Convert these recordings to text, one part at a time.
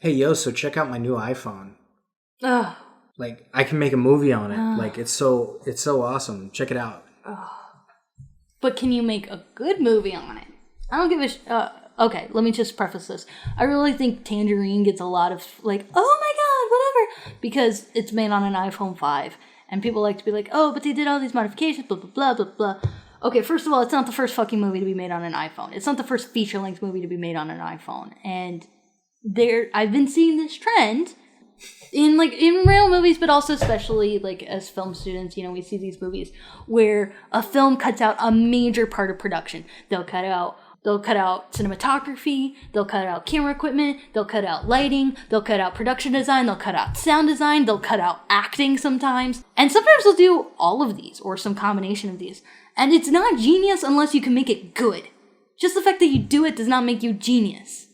Hey, yo, so check out my new iPhone. Ugh. Like, I can make a movie on it. Like, it's so awesome. Check it out. But can you make a good movie on it? I don't give a okay, let me just preface this. I really think Tangerine gets a lot of, like, oh my god, whatever, because it's made on an iPhone 5. And people like to be like, oh, but they did all these modifications, blah, blah, blah, blah, blah. Okay, first of all, it's not the first fucking movie to be made on an iPhone. It's not the first feature-length movie to be made on an iPhone. And I've been seeing this trend in real movies, but also especially like as film students, we see these movies where a film cuts out a major part of production. They'll cut out cinematography, they'll cut out camera equipment, they'll cut out lighting, they'll cut out production design, they'll cut out sound design, they'll cut out acting sometimes. And sometimes they'll do all of these or some combination of these. And it's not genius unless you can make it good. Just the fact that you do it does not make you genius.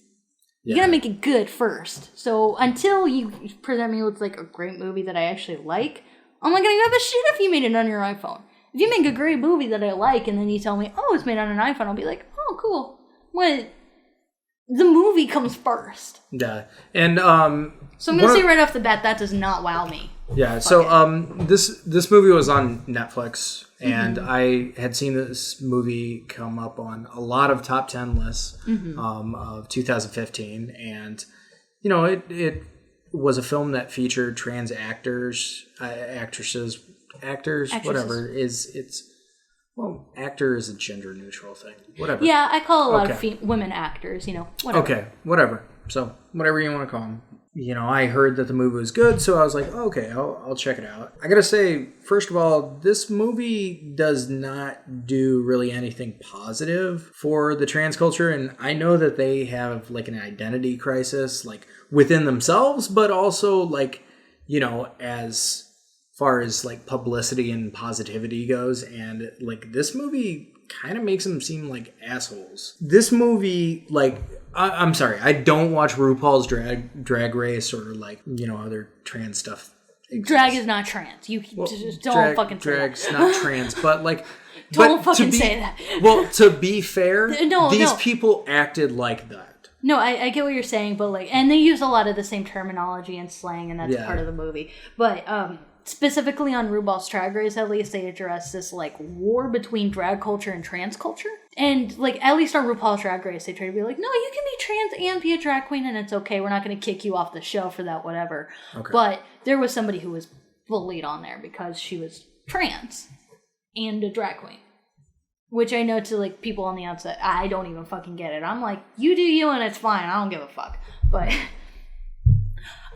You gotta make it good first. So until you present me with like a great movie that I actually like, I'm not gonna give a shit if you made it on your iPhone. If you make a great movie that I like and then you tell me, oh, it's made on an iPhone, I'll be like, oh, cool. What? The movie comes first. Yeah. And so I'm gonna say right off the bat, that does not wow me. Yeah. So this movie was on Netflix, and I had seen this movie come up on a lot of top 10 lists of 2015, and it was a film that featured trans actors, actresses, whatever. Actor is a gender neutral thing. Whatever. Yeah, I call a lot of women actors. Whatever. Okay, whatever. So whatever you want to call them. I heard that the movie was good, so I was like, okay, I'll check it out. I gotta say, first of all, this movie does not do really anything positive for the trans culture, and I know that they have like an identity crisis, like within themselves, but also like, as far as like publicity and positivity goes, and like this movie kind of makes them seem like assholes. This movie, like, I'm sorry, I don't watch RuPaul's Drag Race or like, other trans stuff. Drag is not trans. You just don't fucking say that. Drag's not trans, but like... Don't fucking say that. Well, to be fair, these people acted like that. No, I get what you're saying, but like, and they use a lot of the same terminology and slang, and that's part of the movie. But specifically on RuPaul's Drag Race, at least they address this like war between drag culture and trans culture. And like, at least on RuPaul's Drag Race, they try to be like, no, you can be trans and be a drag queen, and it's okay. We're not going to kick you off the show for that, whatever. Okay. But there was somebody who was bullied on there because she was trans and a drag queen. Which I know to like people on the outside, I don't even fucking get it. I'm like, you do you and it's fine. I don't give a fuck. But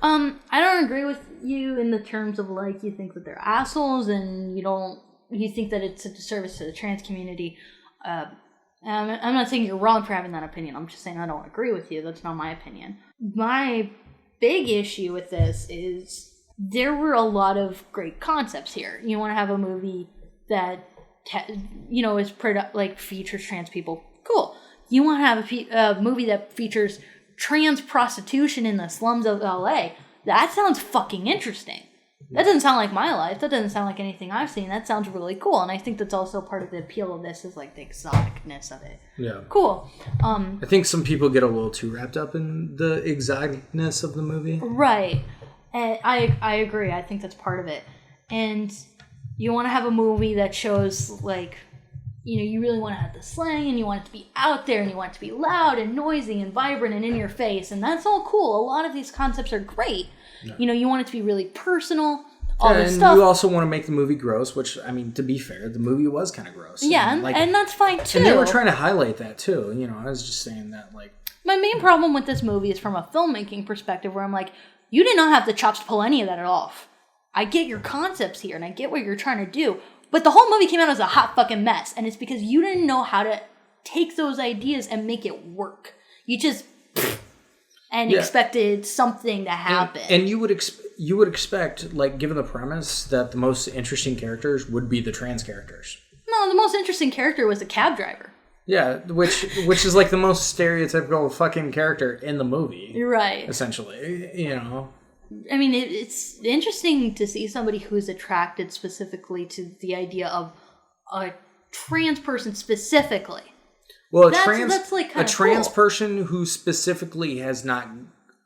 I don't agree with you in the terms of like, you think that they're assholes and you think that it's a disservice to the trans community. I'm not saying you're wrong for having that opinion. I'm just saying I don't agree with you. That's not my opinion. My big issue with this is there were a lot of great concepts here. You want to have a movie that is like features trans people. Cool. You want to have a movie that features trans prostitution in the slums of LA. That sounds fucking interesting. That doesn't sound like my life. That doesn't sound like anything I've seen. That sounds really cool. And I think that's also part of the appeal of this is like the exoticness of it. Yeah. Cool. I think some people get a little too wrapped up in the exoticness of the movie. Right. And I agree. I think that's part of it. And you want to have a movie that shows like, you really want to have the slang and you want it to be out there and you want it to be loud and noisy and vibrant and in your face. And that's all cool. A lot of these concepts are great. Yeah. You want it to be really personal, all this stuff. And you also want to make the movie gross, which, I mean, to be fair, the movie was kind of gross. Yeah, and that's fine, too. And they were trying to highlight that, too. I was just saying that, like... My main problem with this movie is from a filmmaking perspective, where I'm like, you did not have the chops to pull any of that off. I get your concepts here, and I get what you're trying to do, but the whole movie came out as a hot fucking mess, and it's because you didn't know how to take those ideas and make it work. You just... expected something to happen. And you would expect, like, given the premise, that the most interesting characters would be the trans characters. No, the most interesting character was the cab driver. Yeah, which is like the most stereotypical fucking character in the movie. You're right. Essentially, I mean, it's interesting to see somebody who's attracted specifically to the idea of a trans person specifically. Well, a trans person who specifically has not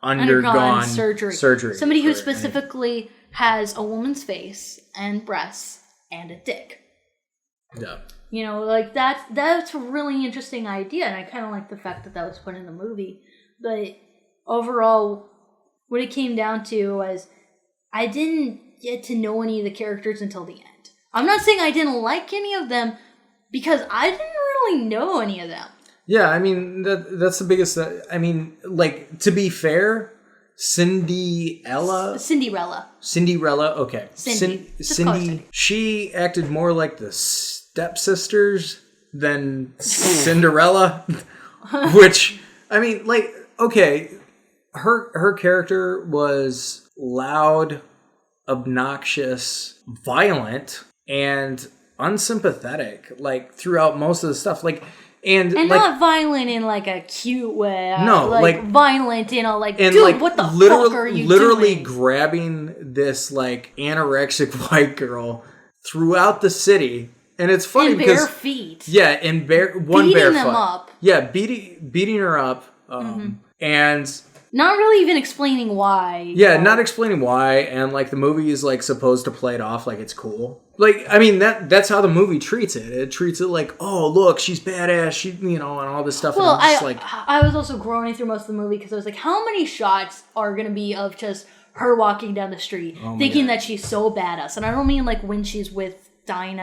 undergone surgery. Somebody who specifically has a woman's face and breasts and a dick. Yeah. You know, like that's a really interesting idea, and I kind of like the fact that was put in the movie. But overall, what it came down to was I didn't get to know any of the characters until the end. I'm not saying I didn't like any of them, because I didn't really know any of them. Yeah, I mean, that's the biggest... I mean, like, to be fair, Cinderella, okay. Cindy. She acted more like the stepsisters than Cinderella, which, I mean, like, okay, her character was loud, obnoxious, violent, and unsympathetic, like, throughout most of the stuff. Like, and like, not violent in like a cute way. No, like violent in a like, and dude, like, what the fuck are you literally doing? grabbing this like anorexic white girl throughout the city, and it's funny because bare feet. Yeah, and beating them foot. Up. Yeah, beating her up, and not really even explaining why. Yeah, not explaining why, and like the movie is like supposed to play it off like it's cool. Like, I mean, that's how the movie treats it. It treats it like, oh, look, she's badass, she, you know, and all this stuff. Well, and I'm just like, I was also groaning through most of the movie because I was like, how many shots are going to be of just her walking down the street thinking that she's so badass? And I don't mean like when she's with Diane,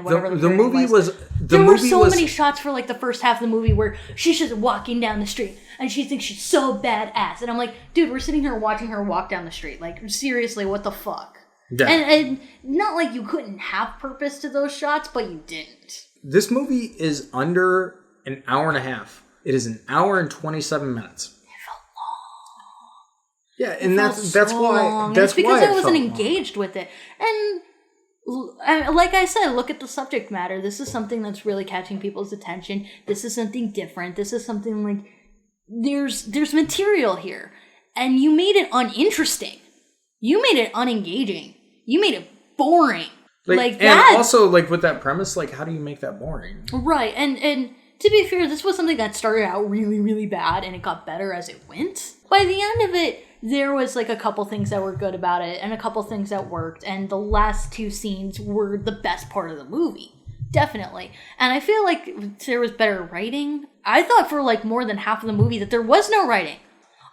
whatever the movie was. There were so many shots for like the first half of the movie where she's just walking down the street and she thinks she's so badass. And I'm like, dude, we're sitting here watching her walk down the street. Like, seriously, what the fuck? Yeah. And not like you couldn't have purpose to those shots, but you didn't. This movie is under an hour and a half. It is an hour and 27 minutes. It felt long. Yeah, and that's why. That's because why I wasn't engaged with it. And like I said, look at the subject matter. This is something that's really catching people's attention. This is something different. This is something like there's material here, and you made it uninteresting. You made it unengaging. You made it boring. Like that. And also, like, with that premise, like, how do you make that boring? Right. And to be fair, this was something that started out really, really bad, and it got better as it went. By the end of it, there was, like, a couple things that were good about it, and a couple things that worked, and the last two scenes were the best part of the movie. Definitely. And I feel like there was better writing. I thought for, like, more than half of the movie that there was no writing.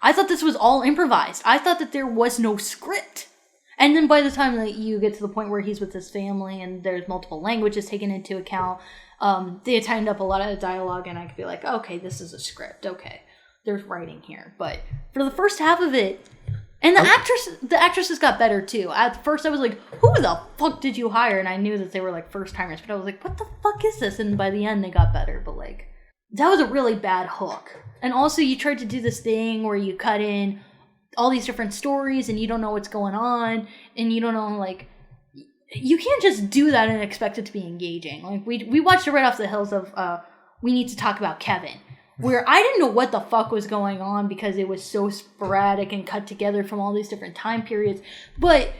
I thought this was all improvised. I thought that there was no script. And then by the time that you get to the point where he's with his family and there's multiple languages taken into account, they tightened up a lot of the dialogue, and I could be like, okay, this is a script. Okay, there's writing here. But for the first half of it, and the actresses got better too. At first I was like, who the fuck did you hire? And I knew that they were like first timers, but I was like, what the fuck is this? And by the end they got better, but like, that was a really bad hook. And also you tried to do this thing where you cut in all these different stories and you don't know what's going on, and you don't know, like, you can't just do that and expect it to be engaging. Like, we watched it right off the hills of We Need to Talk About Kevin, where I didn't know what the fuck was going on because it was so sporadic and cut together from all these different time periods, but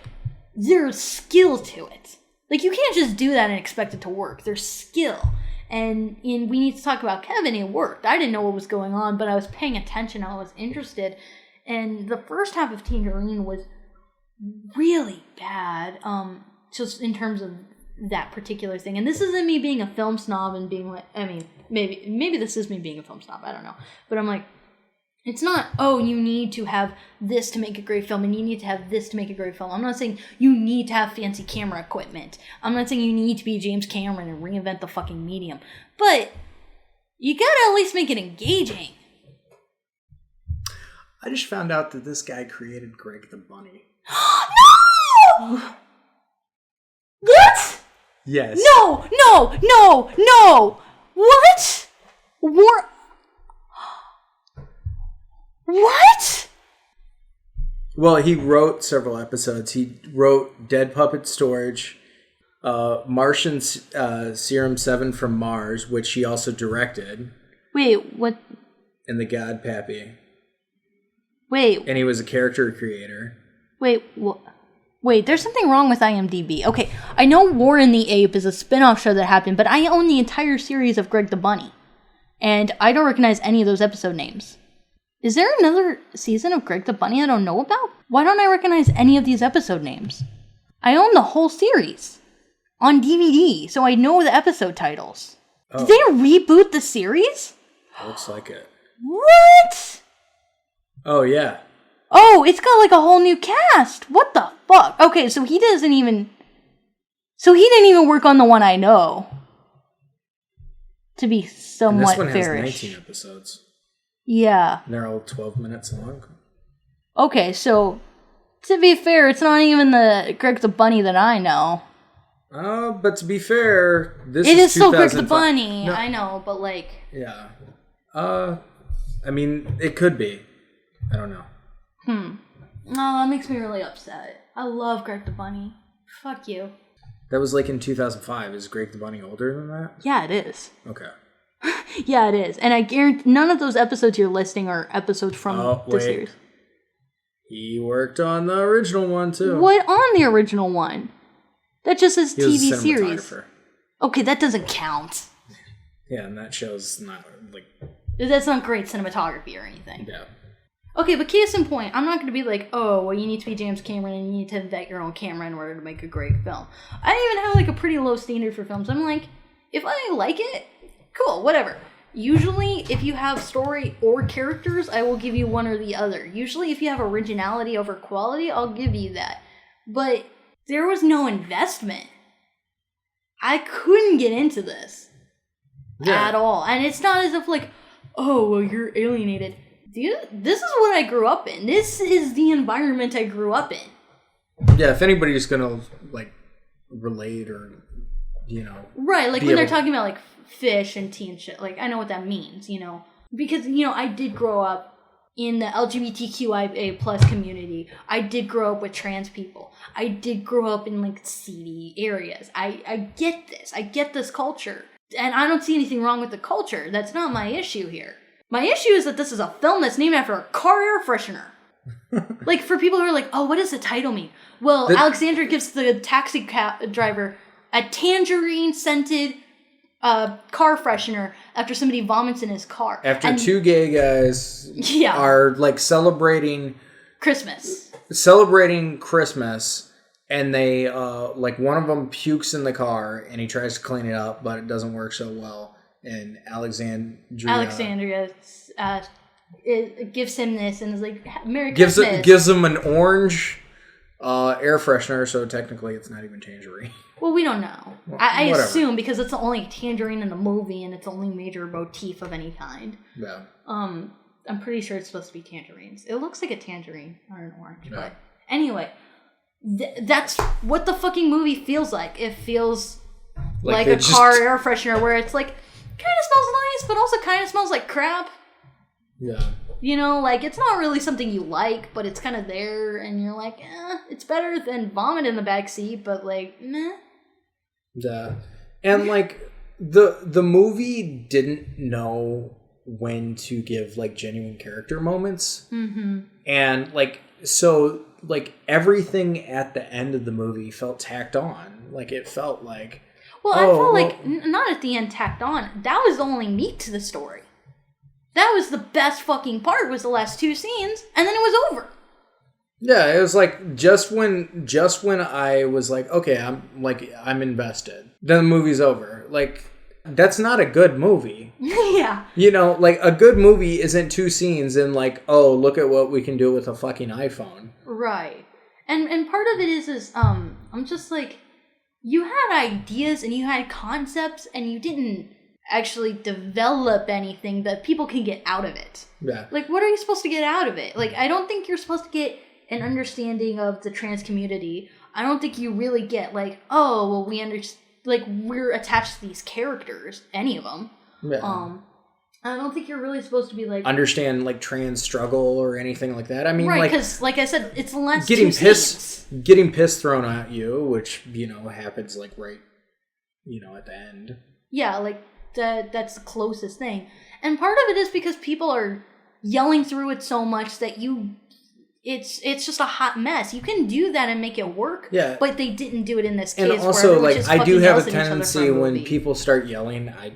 there's skill to it. Like, you can't just do that and expect it to work. There's skill. And in We Need to Talk About Kevin, it worked. I didn't know what was going on, but I was paying attention. I was interested. And the first half of Tangerine was really bad, just in terms of that particular thing. And this isn't me being a film snob and being like, I mean, maybe this is me being a film snob, I don't know. But I'm like, it's not, oh, you need to have this to make a great film, and you need to have this to make a great film. I'm not saying you need to have fancy camera equipment. I'm not saying you need to be James Cameron and reinvent the fucking medium. But you gotta at least make it engaging. I just found out that this guy created Greg the Bunny. No! What? Yes. No! What? What? Well, he wrote several episodes. He wrote Dead Puppet Storage, Martian Serum 7 from Mars, which he also directed. Wait, what? And The God Pappy. Wait. And he was a character creator. Wait, there's something wrong with IMDb. Okay, I know War and the Ape is a spin-off show that happened, but I own the entire series of Greg the Bunny. And I don't recognize any of those episode names. Is there another season of Greg the Bunny I don't know about? Why don't I recognize any of these episode names? I own the whole series on DVD, so I know the episode titles. Oh. Did they reboot the series? Looks like it. What? Oh, yeah. Oh, it's got like a whole new cast. What the fuck? Okay, so he didn't even work on the one I know. To be somewhat fairish. This one has 19 episodes. Yeah. And they're all 12 minutes long. Okay, so to be fair, it's not even the Greg the Bunny that I know. But to be fair, it is still Greg the Bunny. No. I know, but like... Yeah. I mean, it could be. I don't know. No, that makes me really upset. I love Greg the Bunny. Fuck you. That was like in 2005. Is Greg the Bunny older than that? Yeah, it is. Okay. Yeah, it is. And I guarantee none of those episodes you're listing are episodes from the series. He worked on the original one, too. What on the original one? That just says he TV was a series. Okay, that doesn't count. Yeah, and that show's not, like... That's not great cinematography or anything. Yeah. Okay, but case in point, I'm not going to be like, oh, well, you need to be James Cameron and you need to invent your own camera in order to make a great film. I even have, like, a pretty low standard for films. I'm like, if I like it, cool, whatever. Usually, if you have story or characters, I will give you one or the other. Usually, if you have originality over quality, I'll give you that. But there was no investment. I couldn't get into this at all. And it's not as if, like, oh, well, you're alienated. Dude, this is what I grew up in. This is the environment I grew up in. Yeah, if anybody's gonna, like, relate or, you know... Right, like, when they're talking about, like, fish and tea and shit, like, I know what that means, you know? Because, you know, I did grow up in the LGBTQIA plus community. I did grow up with trans people. I did grow up in, like, seedy areas. I get this. I get this culture. And I don't see anything wrong with the culture. That's not my issue here. My issue is that this is a film that's named after a car air freshener. Like, for people who are like, oh, what does the title mean? Well, Alexandra gives the taxi driver a tangerine-scented car freshener after somebody vomits in his car. After two gay guys are, like, celebrating Christmas, and they, like, one of them pukes in the car, and he tries to clean it up, but it doesn't work so well. And Alexandria gives him this and is like, Merry Christmas. Gives him an orange air freshener, so technically it's not even tangerine. Well, we don't know. Well, I assume because it's the only tangerine in the movie and it's the only major motif of any kind. Yeah. I'm pretty sure it's supposed to be tangerines. It looks like a tangerine or an orange. Yeah. But anyway, that's what the fucking movie feels like. It feels like a car air freshener where it's like, kind of smells nice, but also kind of smells like crap. Yeah. You know, like, it's not really something you like, but it's kind of there, and you're like, it's better than vomit in the backseat, but, like, meh. Yeah. And, like, the movie didn't know when to give, like, genuine character moments. Mm-hmm. And, like, so, like, everything at the end of the movie felt tacked on. Like, it felt like... Well, I felt like, not at the end tacked on. That was the only meat to the story. That was the best fucking part, was the last two scenes, and then it was over. Yeah, it was like, just when I was like, okay, I'm invested. Then the movie's over. Like, that's not a good movie. Yeah. You know, like, a good movie isn't two scenes and like, oh, look at what we can do with a fucking iPhone. Right. And part of it is I'm just like, you had ideas and you had concepts and you didn't actually develop anything that people can get out of it. Yeah. Like, what are you supposed to get out of it? Like, I don't think you're supposed to get an understanding of the trans community. I don't think you really get, like, oh, well, we're attached to these characters, any of them. Yeah. I don't think you're really supposed to be, like... understand, like, trans struggle or anything like that. I mean, right, because, like I said, it's the last getting two scenes. Getting piss thrown at you, which, you know, happens, like, right, you know, at the end. Yeah, like, that's the closest thing. And part of it is because people are yelling through it so much that it's just a hot mess. You can do that and make it work. Yeah. But they didn't do it in this case. And also, like, I do have a tendency when people start yelling, I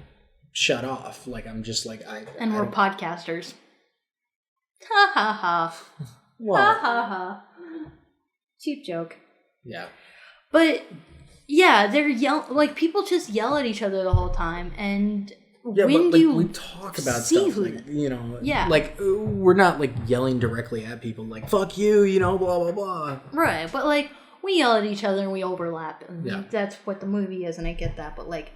shut off. Like, I'm just like, we're podcasters. Ha ha ha. Well, Ha ha ha. Cheap joke. yeah. But yeah, they're like people just yell at each other the whole time, and when but you we talk about see stuff like yeah, like we're not like yelling directly at people like fuck you, blah blah blah. Right, but like we yell at each other and we overlap, and that's what the movie is, and I get that. But like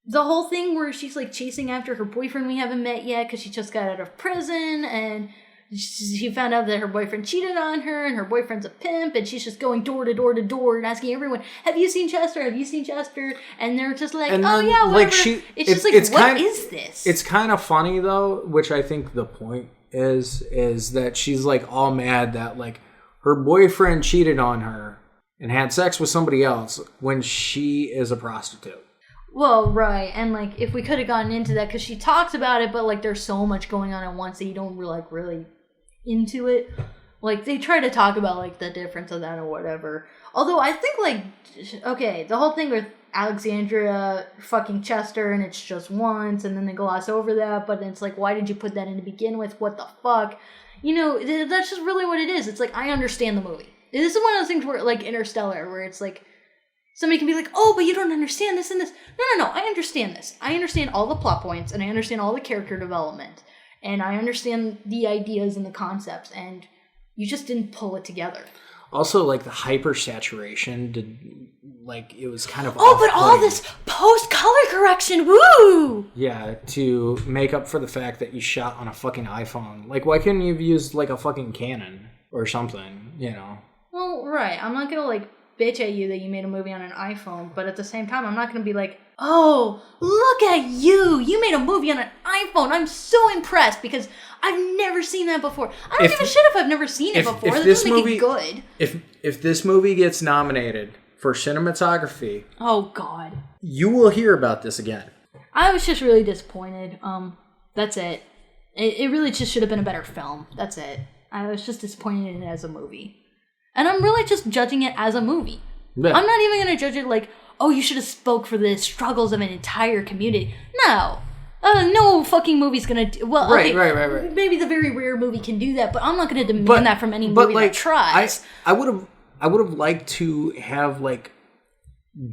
the whole thing where she's like chasing after her boyfriend we haven't met yet because she just got out of prison, and she found out that her boyfriend cheated on her, and her boyfriend's a pimp, and she's just going door to door to door and asking everyone, "Have you seen Chester? Have you seen Chester?" And they're just like, "Oh yeah, whatever." Like it's just like, what is this? It's kind of funny though, which I think the point is that she's like all mad that like her boyfriend cheated on her and had sex with somebody else when she is a prostitute. Well, right, and like if we could have gotten into that, because she talks about it, but like there's so much going on at once that you don't really into it. Like they try to talk about like the difference of that or whatever. Although I think like, okay, the whole thing with Alexandria fucking Chester and it's just once, and then they gloss over that, but it's like, why did you put that in to begin with? What the fuck? That's just really what it is. It's like, I understand the movie. This is one of those things where like Interstellar, where it's like somebody can be like, oh, but you don't understand this and this. No, I understand this. I understand all the plot points, and I understand all the character development, and I understand the ideas and the concepts, and you just didn't pull it together. Also, like, the hyper-saturation, it was kind of but all this post-color correction, woo! Yeah, to make up for the fact that you shot on a fucking iPhone. Like, why couldn't you have used, like, a fucking Canon or something, Well, right. I'm not gonna, like, bitch at you that you made a movie on an iPhone, but at the same time, I'm not gonna be like, oh, look at you! You made a movie on an iPhone! I'm so impressed because I've never seen that before. I don't give a shit if I've never seen it before. That doesn't make it good. If this movie gets nominated for cinematography, oh god, you will hear about this again. I was just really disappointed. That's it. It really just should have been a better film. That's it. I was just disappointed in it as a movie. And I'm really just judging it as a movie. Yeah. I'm not even going to judge it like, oh, you should have spoke for the struggles of an entire community. No. No fucking movie's going to do... Well, okay, right. Maybe the very rare movie can do that, but I'm not going to demand that from any movie that tries. I would have liked to have, like,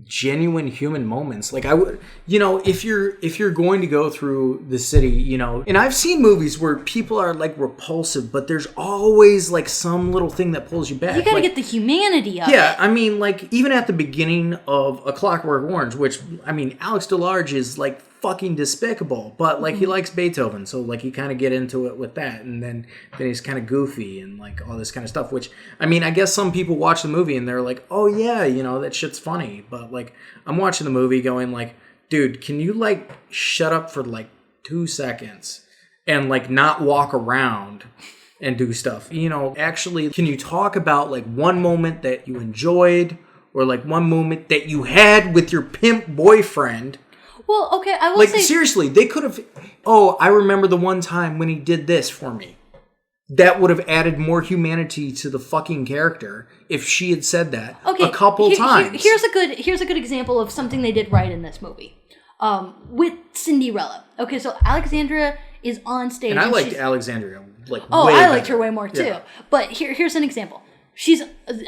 genuine human moments. Like, I would... if you're going to go through the city, and I've seen movies where people are, like, repulsive, but there's always, like, some little thing that pulls you back. You gotta get the humanity of it. Yeah, I mean, like, even at the beginning of A Clockwork Orange, which, I mean, Alex DeLarge is, like, fucking despicable, but like he likes Beethoven, so like you kind of get into it with that, and then he's kind of goofy and like all this kind of stuff, which I mean, I guess some people watch the movie and they're like, oh yeah, that shit's funny, but like I'm watching the movie going like, dude, can you like shut up for like 2 seconds and like not walk around and do stuff? Actually, can you talk about like one moment that you enjoyed or like one moment that you had with your pimp boyfriend? Well, okay, I will like, say... Like, seriously, they could have... Oh, I remember the one time when he did this for me. That would have added more humanity to the fucking character if she had said that a couple times. Here's a good example of something they did right in this movie. With Cinderella. Okay, so Alexandria is on stage. And I liked Alexandria, like, I liked her way more, too. Yeah. But here's an example.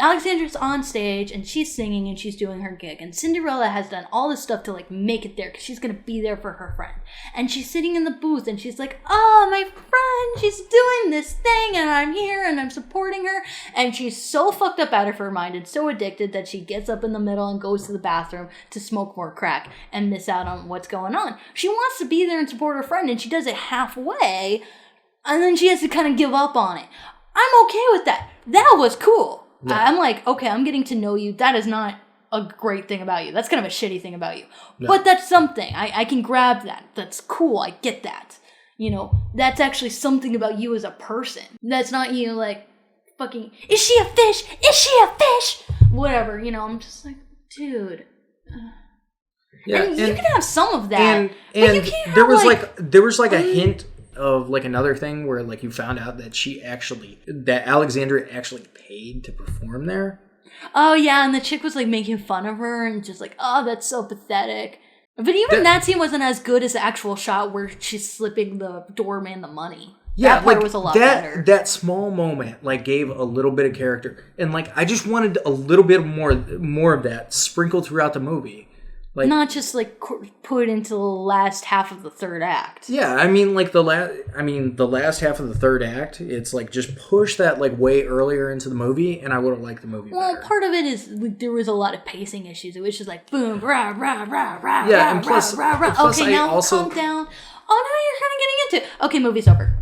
Alexandra's on stage and she's singing and she's doing her gig, and Cinderella has done all this stuff to like make it there because she's gonna be there for her friend, and she's sitting in the booth and she's like, oh, my friend, she's doing this thing and I'm here and I'm supporting her, and she's so fucked up out of her mind and so addicted that she gets up in the middle and goes to the bathroom to smoke more crack and miss out on what's going on. She wants to be there and support her friend, and she does it halfway, and then she has to kind of give up on it. I'm okay with that. That was cool. Yeah. I'm like, okay, I'm getting to know you. That is not a great thing about you. That's kind of a shitty thing about you. Yeah. But that's something. I can grab that. That's cool. I get that. That's actually something about you as a person. That's not you like, fucking, is she a fish? Is she a fish? Whatever, I'm just like, dude. Yeah, and you can have some of that. And you can't there was a hint of like another thing where like you found out that Alexandria actually paid to perform there. Oh yeah, and the chick was like making fun of her and just like, oh, that's so pathetic. But even that scene wasn't as good as the actual shot where she's slipping the doorman the money. Yeah, that part like was a lot better. That small moment like gave a little bit of character, and like I just wanted a little bit more of that sprinkled throughout the movie. Like, not just like put into the last half of the third act. Yeah, I mean, like the last half of the third act, it's like just push that like way earlier into the movie, and I would have liked the movie better. Part of it is like, there was a lot of pacing issues. It was just like boom, rah, rah, rah, rah, yeah, rah, and plus, rah, rah, rah. plus Okay, I now also, calm down. Oh, now you're kind of getting into it. Okay, movie's over.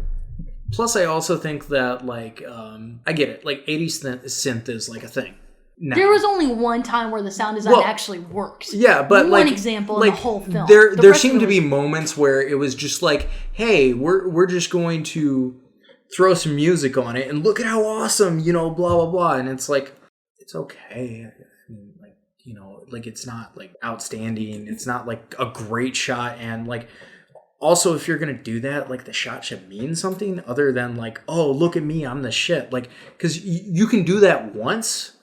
Plus, I also think that like I get it, like 80s synth is like a thing. No. There was only one time where the sound design actually works. Yeah, but one example in the whole film. There seemed to be moments where it was just like, hey, we're just going to throw some music on it and look at how awesome, blah blah blah, and it's like it's okay. I mean, like like it's not like outstanding. It's not like a great shot, and like also if you're gonna do that, like the shot should mean something other than like, oh, look at me, I'm the shit. Like, because you can do that once.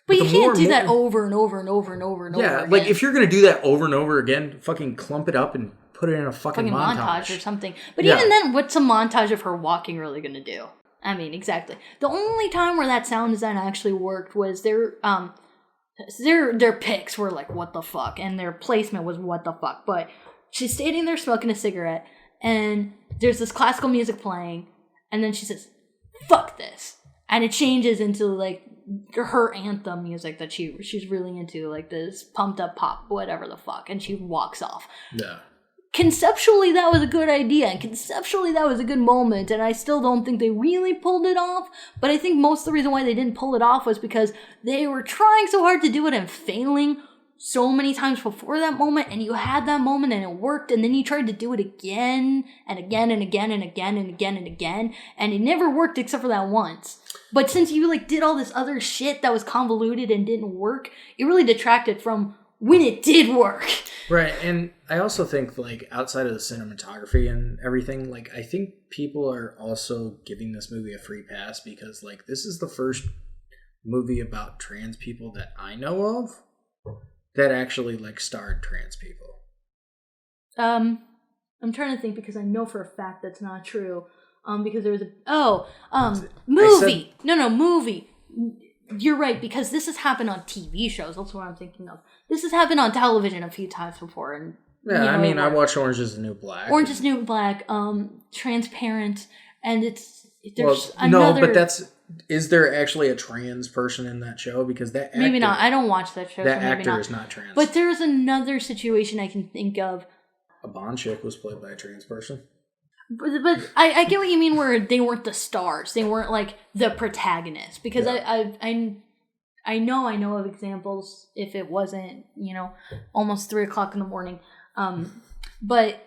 But you can't do that over and over and over and over and over again. Yeah, like if you're going to do that over and over again, fucking clump it up and put it in a fucking montage or something. But even then, what's a montage of her walking really going to do? I mean, exactly. The only time where that sound design actually worked was their picks were like, what the fuck? And their placement was what the fuck. But she's standing there smoking a cigarette, and there's this classical music playing, and then she says, fuck this. And it changes into like her anthem music that she's really into, like this pumped up pop, whatever the fuck, and she walks off. Yeah. Conceptually, that was a good idea, and conceptually, that was a good moment, and I still don't think they really pulled it off, but I think most of the reason why they didn't pull it off was because they were trying so hard to do it and failing so many times before that moment, and you had that moment and it worked, and then you tried to do it again and again and again and again and again and again, and it never worked except for that once. But since you like did all this other shit that was convoluted and didn't work, it really detracted from when it did work. Right, and I also think like outside of the cinematography and everything, like I think people are also giving this movie a free pass because like this is the first movie about trans people that I know of that actually like starred trans people. I'm trying to think because I know for a fact that's not true. Because there was movie. Movie. You're right, because this has happened on TV shows. That's what I'm thinking of. This has happened on television a few times before. And yeah, I mean, I watched Orange is the New Black. Orange is the New Black, Transparent, and there's another... No, but is there actually a trans person in that show? Because that actor... Maybe not. I don't watch that show, that so maybe actor not. is not trans. But there's another situation I can think of. A Bond chick was played by a trans person. But I get what you mean where they weren't the stars. They weren't like the protagonist. Because I know of examples if it wasn't, almost 3 o'clock in the morning. But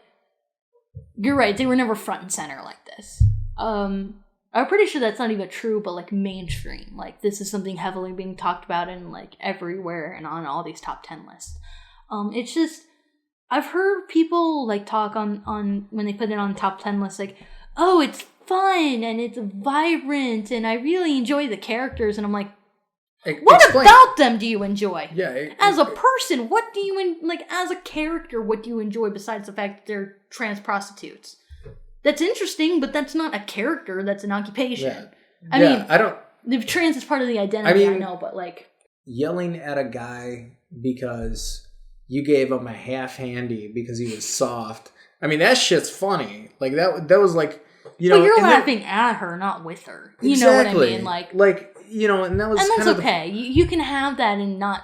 you're right. They were never front and center like this. I'm pretty sure that's not even true, but like mainstream. Like this is something heavily being talked about in like everywhere and on all these top 10 lists. It's just... I've heard people like talk on when they put it on top 10 lists like, oh, it's fun and it's vibrant and I really enjoy the characters, and I'm like, what about them do you enjoy? Yeah. As a person, what do you as a character, what do you enjoy besides the fact that they're trans prostitutes? That's interesting, but that's not a character. That's an occupation. Yeah. I mean, I don't. The trans is part of the identity. I know, but like yelling at a guy because you gave him a half handy because he was soft. I mean, that shit's funny. Like that was like, But you're laughing at her, not with her. You know what I mean? Like, and that was, and that's okay. You can have that and not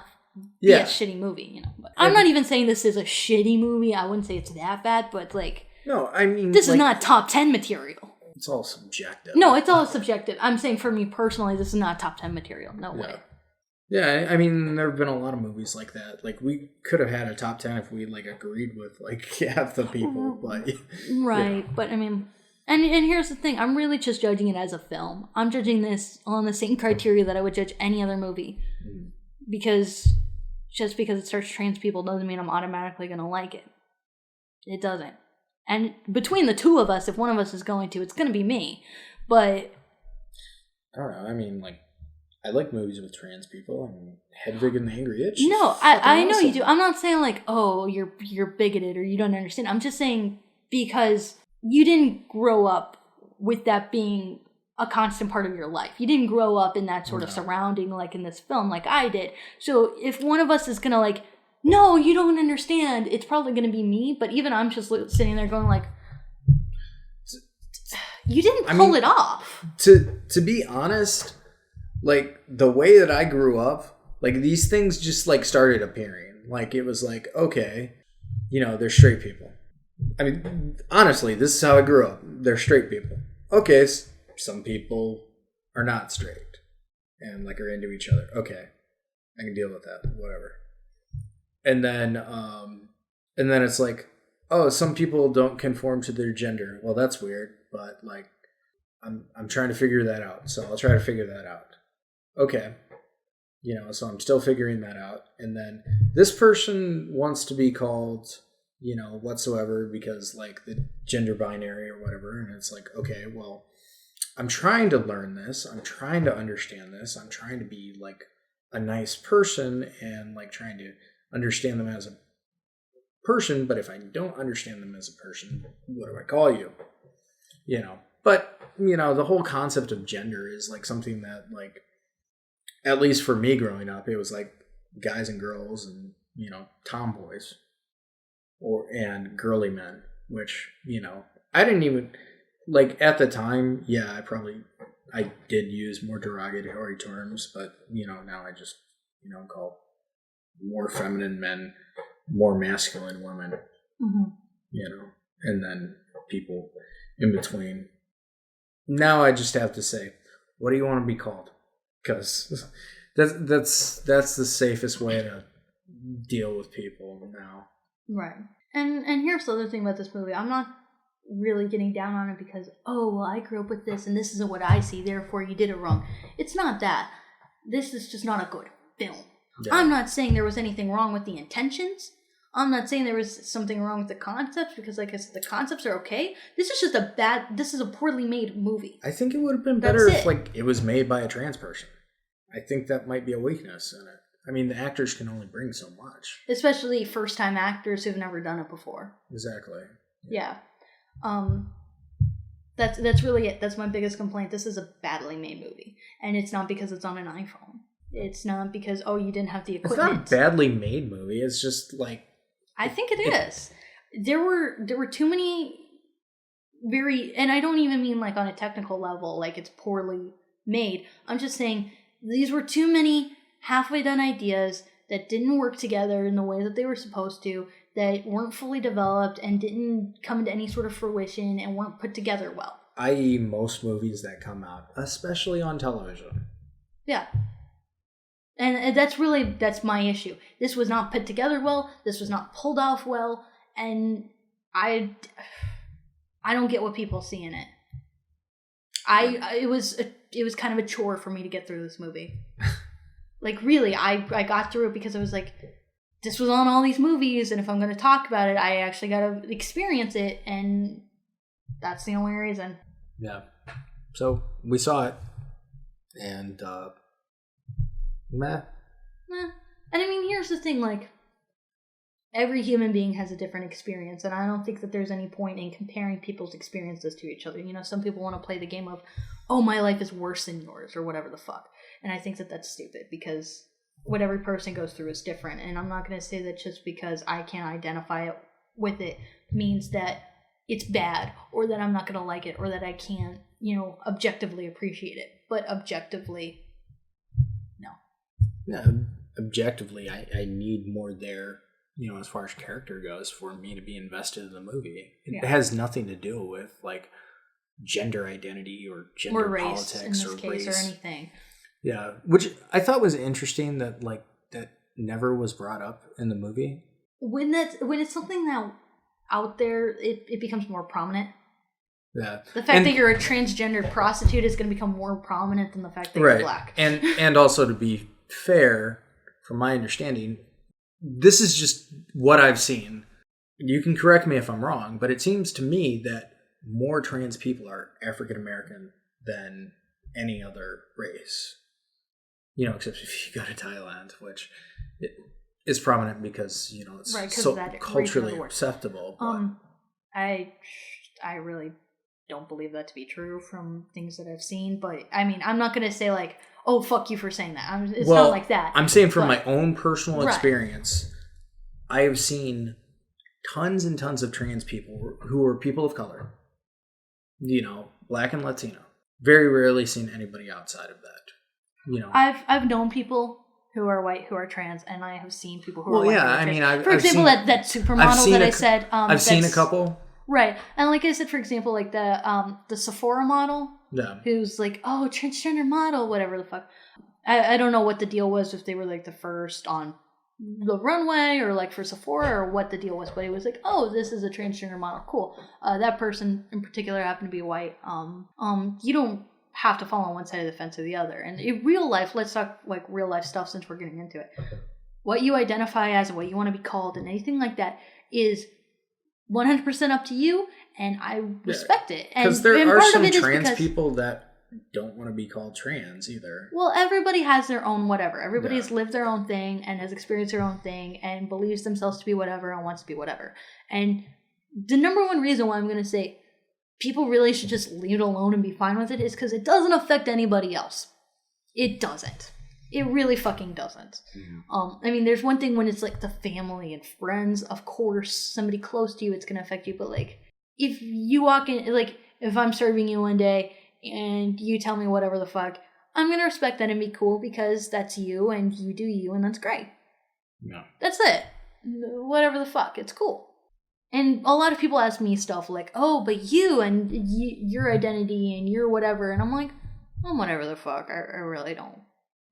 be a shitty movie. But I'm not even saying this is a shitty movie. I wouldn't say it's that bad, but like, no, I mean, this is not top 10 material. It's all subjective. No, it's all subjective. I'm saying for me personally, this is not top 10 material. No way. Yeah, I mean, there have been a lot of movies like that. Like, we could have had a top 10 if we, like, agreed with, like, half the people, but... Right, but, I mean... And here's the thing, I'm really just judging it as a film. I'm judging this on the same criteria that I would judge any other movie. Mm. Because, just because it starts trans people doesn't mean I'm automatically going to like it. It doesn't. And between the two of us, if one of us is going to, it's going to be me. But... I don't know, I mean, like... I like movies with trans people, and Hedwig and the Angry Itch. No, I know you do. I'm not saying like, oh, you're bigoted or you don't understand. I'm just saying because you didn't grow up with that being a constant part of your life. You didn't grow up in that sort of surrounding like in this film like I did. So if one of us is going to like, no, you don't understand, it's probably going to be me. But even I'm just sitting there going like, you didn't pull it off. To be honest, like the way that I grew up, like these things just like started appearing. Like it was like, okay, you know, they're straight people. I mean, honestly, this is how I grew up. They're straight people. Okay, some people are not straight and like are into each other. Okay, I can deal with that. Whatever. And then it's like, oh, some people don't conform to their gender. Well, that's weird, but like, I'm trying to figure that out. So I'll try to figure that out. Okay. You know, so I'm still figuring that out. And then this person wants to be called, you know, whatsoever because like the gender binary or whatever. And it's like, okay, well, I'm trying to learn this. I'm trying to understand this. I'm trying to be like a nice person and like trying to understand them as a person. But if I don't understand them as a person, what do I call you? You know, but you know, the whole concept of gender is like something that like, at least for me growing up, it was like guys and girls and, you know, tomboys and girly men, which, you know, I didn't even like at the time. Yeah, I did use more derogatory terms, but you know, now I just, you know, call more feminine men, more masculine women, you know, and then people in between. Now I just have to say, what do you want to be called? Because that's the safest way to deal with people now. Right. And here's the other thing about this movie. I'm not really getting down on it because, oh, well, I grew up with this and this is what I see, therefore you did it wrong. It's not that. This is just not a good film. Yeah. I'm not saying there was anything wrong with the intentions. I'm not saying there was something wrong with the concepts because, like I said, the concepts are okay. This is just this is a poorly made movie. I think it would have been better if like it was made by a trans person. I think that might be a weakness in it. I mean, the actors can only bring so much. Especially first-time actors who've never done it before. Exactly. Yeah. That's really it. That's my biggest complaint. This is a badly made movie. And it's not because it's on an iPhone. It's not because, oh, you didn't have the equipment. It's not a badly made movie. It's just like... I think it is. There were too many and I don't even mean like on a technical level, like it's poorly made. I'm just saying these were too many halfway done ideas that didn't work together in the way that they were supposed to, that weren't fully developed and didn't come into any sort of fruition and weren't put together well. I.e. most movies that come out, especially on television. Yeah. And that's my issue. This was not put together well. This was not pulled off well. And I don't get what people see in it. It was kind of a chore for me to get through this movie. Like really, I got through it because I was like, this was on all these movies, and if I'm going to talk about it, I actually got to experience it, and that's the only reason. Yeah. So we saw it, and meh. And I mean, here's the thing, like, every human being has a different experience, and I don't think that there's any point in comparing people's experiences to each other. You know, some people want to play the game of, oh, my life is worse than yours, or whatever the fuck. And I think that that's stupid, because what every person goes through is different. And I'm not going to say that just because I can't identify it with it means that it's bad, or that I'm not going to like it, or that I can't, you know, objectively appreciate it. But objectively, no. Yeah, objectively, I need more there, you know, as far as character goes, for me to be invested in the movie. It has nothing to do with, like, gender identity or gender or race, politics in this or case, race. or anything. Yeah, which I thought was interesting that, like, that never was brought up in the movie. When it's something that out there, it becomes more prominent. Yeah. The fact that you're a transgender prostitute is going to become more prominent than the fact that you're black. And also, to be fair, from my understanding, this is just what I've seen. You can correct me if I'm wrong, but it seems to me that more trans people are African American than any other race. You know, except if you go to Thailand, which is prominent because, you know, it's so culturally acceptable. I really don't believe that to be true from things that I've seen. But I mean, I'm not going to say like, oh, fuck you for saying that. It's not like that. I'm saying from my own personal experience, I have seen tons and tons of trans people who are people of color, you know, Black and Latino. Very rarely seen anybody outside of that. You know, I've known people who are white who are trans, and I have seen people who are white. Yeah, I mean, for example, that supermodel that I said. I've seen a couple. Right, and like I said, for example, like the Sephora model, who's like, oh, transgender model, whatever the fuck. I don't know what the deal was, if they were like the first on the runway or like for Sephora or what the deal was, but it was like, oh, this is a transgender model, cool. That person in particular happened to be white. You don't have to fall on one side of the fence or the other. And in real life, let's talk like real life stuff since we're getting into it. What you identify as, what you want to be called, and anything like that is 100% up to you, and I respect it. Because there are some trans people that don't want to be called trans either. Well, everybody has their own whatever. Everybody's lived their own thing and has experienced their own thing and believes themselves to be whatever and wants to be whatever. And the number one reason why I'm going to say people really should just leave it alone and be fine with it is because it doesn't affect anybody else. It doesn't. It really fucking doesn't. I mean, there's one thing when it's like the family and friends, of course, somebody close to you, it's going to affect you. But like, if you walk in, like, if I'm serving you one day and you tell me whatever the fuck, I'm going to respect that and be cool because that's you and you do you and that's great. Yeah. That's it. Whatever the fuck. It's cool. And a lot of people ask me stuff like, oh, but you and your identity and your whatever. And I'm like, well, whatever the fuck. I really don't.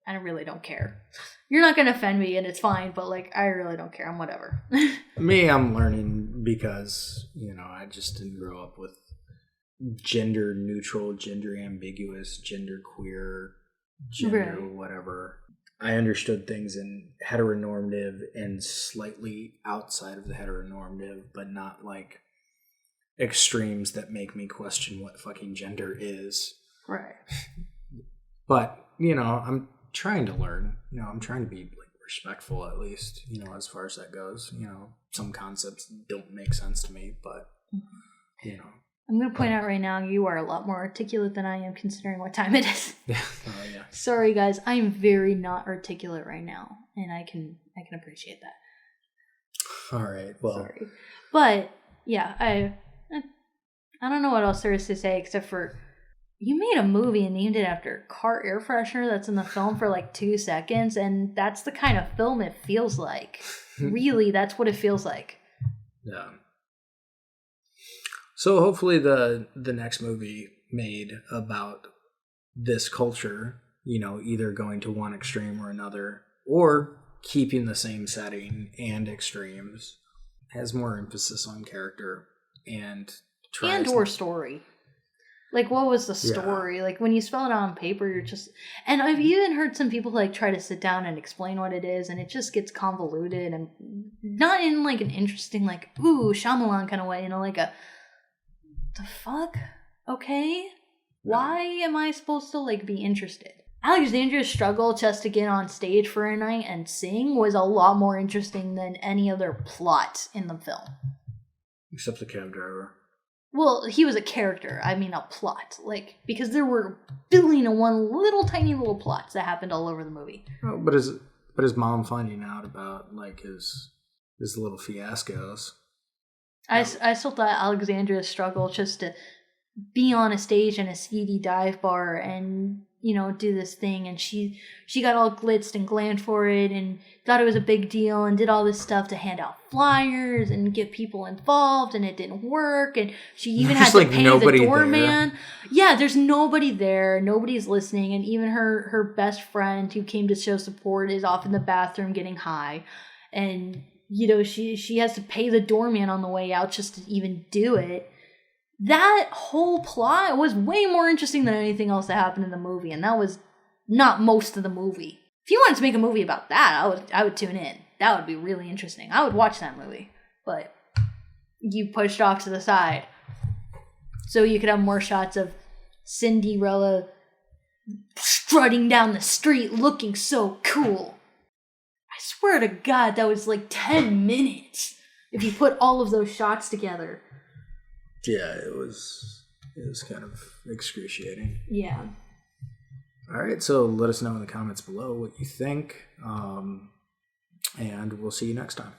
I really don't care. You're not going to offend me and it's fine, but like, I really don't care. I'm whatever. Me, I'm learning because, you know, I just didn't grow up with gender neutral, gender ambiguous, gender queer, gender whatever. I understood things in heteronormative and slightly outside of the heteronormative, but not like extremes that make me question what fucking gender is. Right. But, you know, I'm trying to learn. You know, I'm trying to be like respectful at least, you know, as far as that goes. You know, some concepts don't make sense to me, but, you know. I'm going to point out right now, you are a lot more articulate than I am considering what time it is. Yeah. Sorry, guys. I am very not articulate right now, and I can appreciate that. All right. Well. Sorry. But, yeah, I don't know what else there is to say except for you made a movie and named it after car air freshener that's in the film for like 2 seconds, and that's the kind of film it feels like. Really, that's what it feels like. Yeah. So hopefully the next movie made about this culture, you know, either going to one extreme or another, or keeping the same setting and extremes, has more emphasis on character and or story. Like, what was the story? Like, when you spell it out on paper, you're just... And I've even heard some people, like, try to sit down and explain what it is, and it just gets convoluted, and not in, like, an interesting, like, ooh, Shyamalan kind of way, you know, like a... The fuck? Okay? Why am I supposed to, like, be interested? Alexandria's struggle just to get on stage for a night and sing was a lot more interesting than any other plot in the film. Except the cab driver. Well, he was a character. I mean, a plot. Like, because there were billion and one tiny little plots that happened all over the movie. Oh, but his mom finding out about, like, his little fiascos. I still thought Alexandria's struggle just to be on a stage in a seedy dive bar and, you know, do this thing. And she got all glitzed and glammed for it and thought it was a big deal and did all this stuff to hand out flyers and get people involved, and it didn't work. And she even had to pay the doorman. Yeah, there's nobody there. Nobody's listening. And even her best friend who came to show support is off in the bathroom getting high. And, you know, she has to pay the doorman on the way out just to even do it. That whole plot was way more interesting than anything else that happened in the movie, and that was not most of the movie. If you wanted to make a movie about that, I would tune in. That would be really interesting. I would watch that movie, but you pushed off to the side so you could have more shots of Cinderella strutting down the street looking so cool. I swear to God, that was like 10 minutes if you put all of those shots together. Yeah, it was is kind of excruciating. Yeah. All right, so let us know in the comments below what you think, and we'll see you next time.